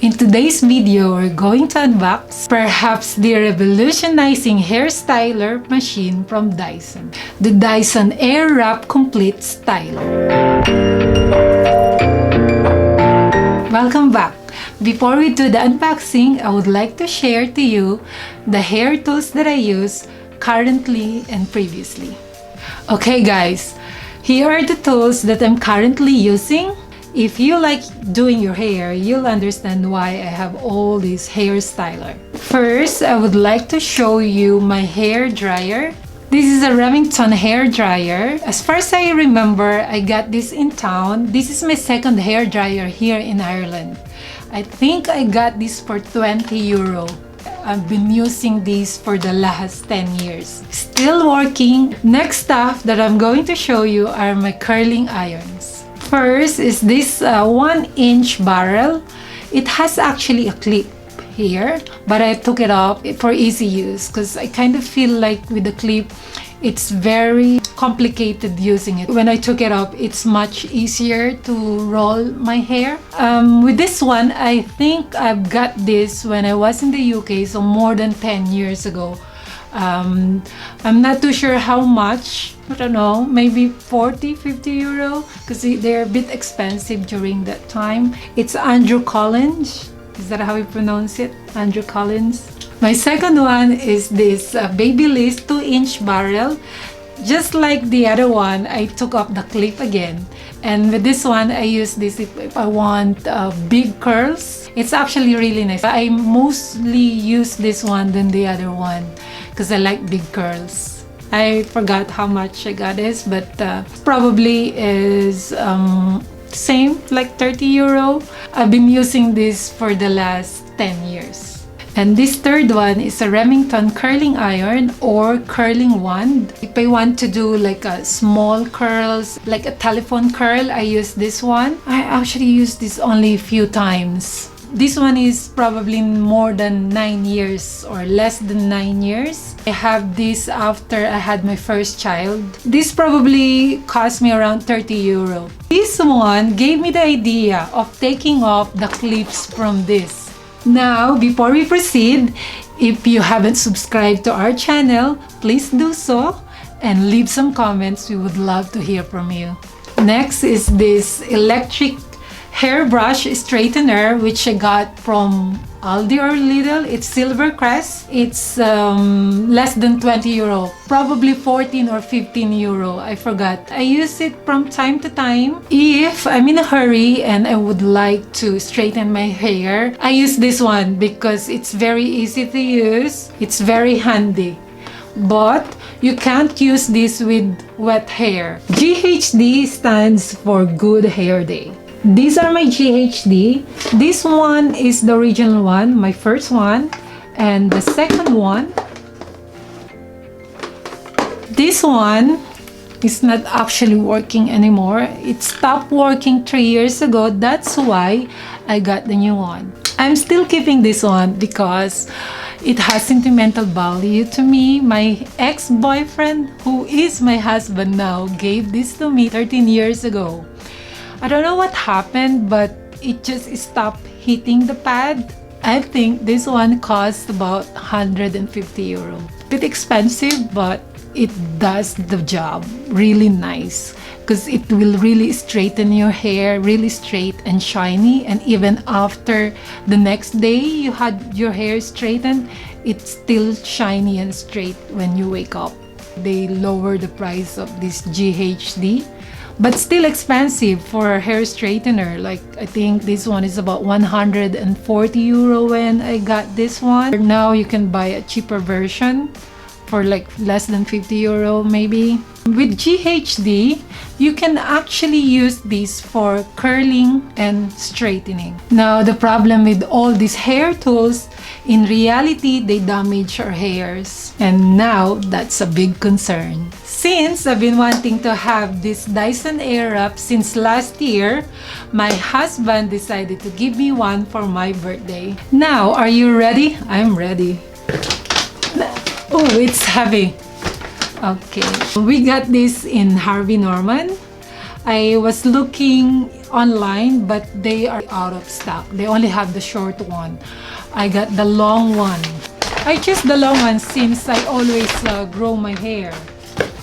In today's video, we're going to unbox perhaps the revolutionizing hair styler machine from Dyson, the Dyson AIRWRAP Complete Styler. Welcome back. Before we do the unboxing, I would like to share to you the hair tools that I use currently and previously. Okay guys, here are the tools that I'm currently using. If you like doing your hair, you'll understand why I have all these hair styler. First, I would like to show you my hair dryer. This is a Remington hair dryer. As far as I remember, I got this in town. This is my second hair dryer here in Ireland. I think I got this for 20 euro. I've been using these for the last 10 years. Still working. Next stuff that I'm going to show you are my curling irons. First is this 1-inch barrel. It has actually a clip here, but I took it off for easy use because I kind of feel like with the clip, it's very complicated using it. When I took it off, it's much easier to roll my hair. With this one, I think I've got this when I was in the UK, so more than 10 years ago. I'm not too sure how much. I don't know, maybe 40-50 euro because they're a bit expensive during that time. It's Andrew Collins. Is that how you pronounce it? Andrew Collins. My second one is this Babyliss 2-inch barrel. Just like the other one, I took off the clip again. And with this one, I use this if I want big curls. It's actually really nice. I mostly use this one than the other one because I like big curls. I forgot how much I got this, but probably is same, like 30 euro. I've been using this for the last 10 years. And this third one is a Remington curling iron or curling wand. If I want to do like a small curls, like a telephone curl, I use this one. I actually use this only a few times. This one is probably more than 9 years or less than 9 years. I have this after I had my first child. This probably cost me around 30 euro. This one gave me the idea of taking off the clips from this. Now, before we proceed, if you haven't subscribed to our channel, please do so and leave some comments. We would love to hear from you. Next is this electric hairbrush straightener, which I got from Aldi or Lidl. It's Silvercrest. It's less than 20 euro, probably 14 or 15 euro. I forgot. I use it from time to time. If I'm in a hurry and I would like to straighten my hair, I use this one because it's very easy to use. It's very handy. But you can't use this with wet hair. GHD stands for Good Hair Day. These are my GHD. This one is the original one, my first one, and the second one. This one is not actually working anymore. It stopped working 3 years ago. That's why I got the new one. I'm still keeping this one because it has sentimental value to me. My ex-boyfriend, who is my husband now, gave this to me 13 years ago. I don't know what happened, but it just stopped hitting the pad. I think this one cost about 150 euro. Bit expensive, but it does the job really nice because it will really straighten your hair, really straight and shiny. And even after the next day you had your hair straightened, it's still shiny and straight when you wake up. They lowered the price of this GHD. But still expensive for a hair straightener. Like, I think this one is about 140 euro when I got this one. Now you can buy a cheaper version for like less than 50 euro maybe. With GHD, you can actually use this for curling and straightening. Now, the problem with all these hair tools, in reality, they damage our hairs. And now, that's a big concern. Since I've been wanting to have this Dyson AIRWRAP since last year, my husband decided to give me one for my birthday. Now, are you ready? I'm ready. Oh, it's heavy. Okay, we got this in Harvey Norman. I was looking online, but they are out of stock. They only have the short one. I got the long one. I choose the long one since I always grow my hair.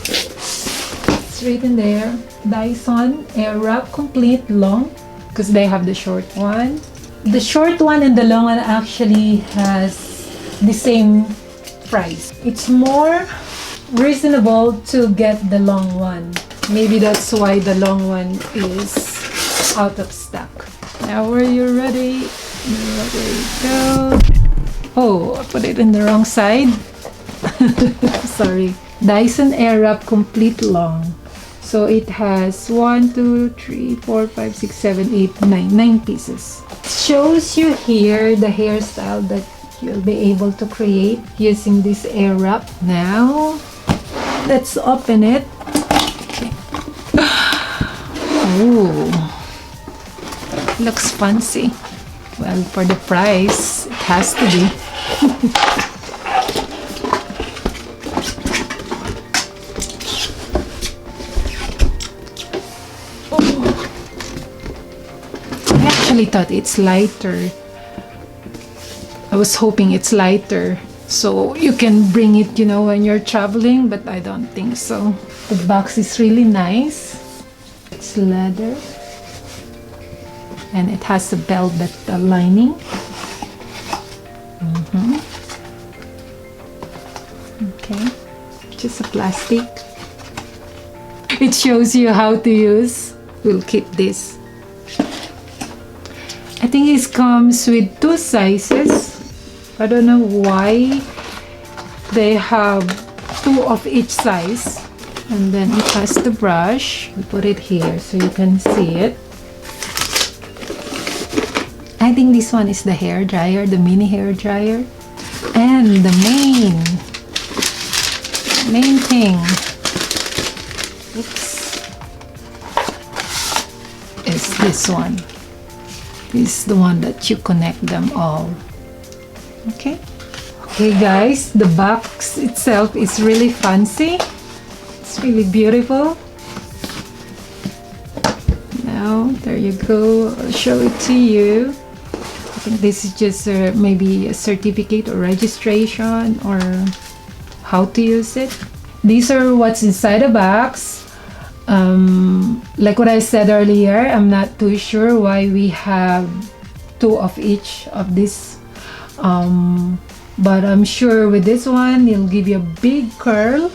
It's written there, Dyson AIRWRAP Complete Long, because they have the short one. The short one and the long one actually has the same price. It's more reasonable to get the long one. Maybe that's why the long one is out of stock. Now are you ready? There you go. Oh, I put it in the wrong side. Sorry. Dyson AIRWRAP Complete Long. So it has 1, 2, 3, 4, 5, 6, 7, 8, 9 pieces. It shows you here the hairstyle that you'll be able to create using this AIRWRAP. Now, let's open it. Oh, looks fancy. Well, for the price, it has to be. Oh. I actually thought it's lighter. I was hoping it's lighter so you can bring it, you know, when you're traveling, but I don't think so. The box is really nice. It's leather and it has a velvet lining. Okay, just a plastic. It shows you how to use. We'll keep this. I think it comes with 2 sizes. I don't know why they have 2 of each size. And then it has the brush. We put it here so you can see it. I think this one is the hair dryer, the mini hair dryer. And the main thing, oops, is this one. This is the one that you connect them all. Okay. Okay guys, the box itself is really fancy. It's really beautiful. Now, there you go. I'll show it to you. I think this is just maybe a certificate or registration or how to use it. These are what's inside the box. Like what I said earlier, I'm not too sure why we have 2 of each of this. But I'm sure with this one, it'll give you a big curl.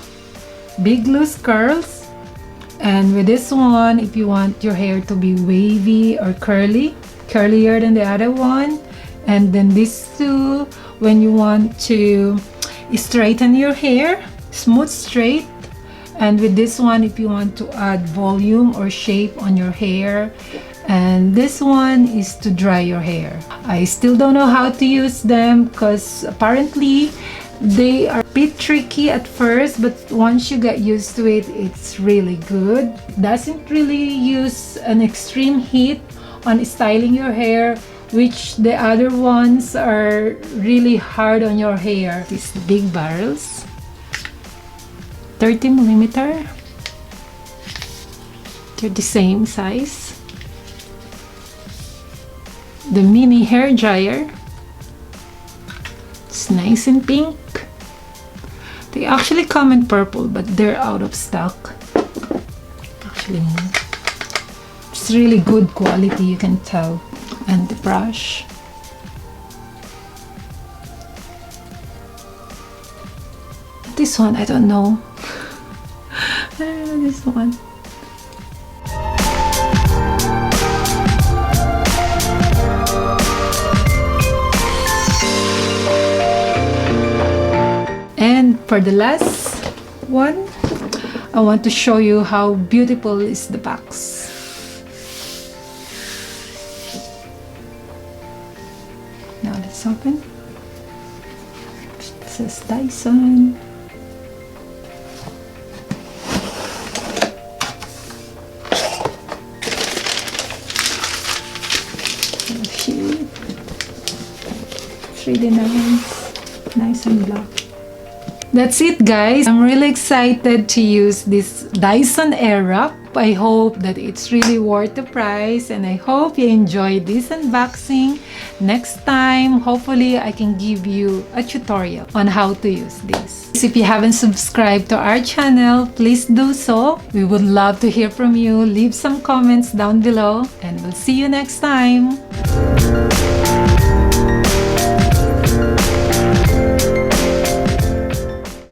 Big loose curls. And with this one, if you want your hair to be wavy or curlier than the other one. And then these 2, when you want to straighten your hair, smooth straight. And with this one, if you want to add volume or shape on your hair. And this one is to dry your hair. I still don't know how to use them because apparently they are a bit tricky at first, but once you get used to it, it's really good. Doesn't really use an extreme heat on styling your hair, which the other ones are really hard on your hair. These big barrels, 30mm. They're the same size. The mini hair dryer. It's nice and pink. They actually come in purple, but they're out of stock. Actually, it's really good quality, you can tell. And the brush. This one, I don't know. I don't know this one. And for the last one, I want to show you how beautiful is the box. Now let's open. It says Dyson. It's really nice and black. That's it, guys. I'm really excited to use this Dyson AIRWRAP. I hope that it's really worth the price, and I hope you enjoyed this unboxing. Next time, hopefully I can give you a tutorial on how to use this. If you haven't subscribed to our channel, please do so. We would love to hear from you. Leave some comments down below, and we'll see you next time.